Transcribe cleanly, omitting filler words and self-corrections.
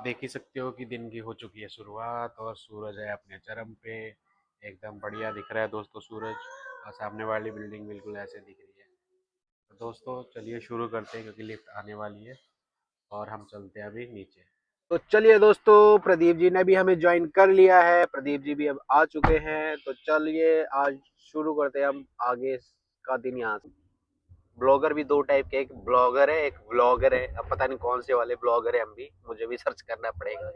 देख ही सकते हो कि दिन की हो चुकी है शुरुआत और सूरज है अपने चरम पे। एकदम बढ़िया दिख रहा है दोस्तों सूरज। और सामने वाली बिल्डिंग बिल्कुल ऐसे दिख रही है। तो दोस्तों चलिए शुरू करते हैं क्योंकि लिफ्ट आने वाली है और हम चलते हैं अभी नीचे। तो चलिए दोस्तों, प्रदीप जी ने भी हमें ज्वाइन कर लिया है। प्रदीप जी भी अब आ चुके हैं। तो चलिए आज शुरू करते हैं हम आगे का दिन यहाँ से। ब्लॉगर भी दो टाइप के, एक ब्लॉगर है एक व्लॉगर है। अब पता नहीं कौन से वाले ब्लॉगर है, हम भी मुझे भी सर्च करना पड़ेगा।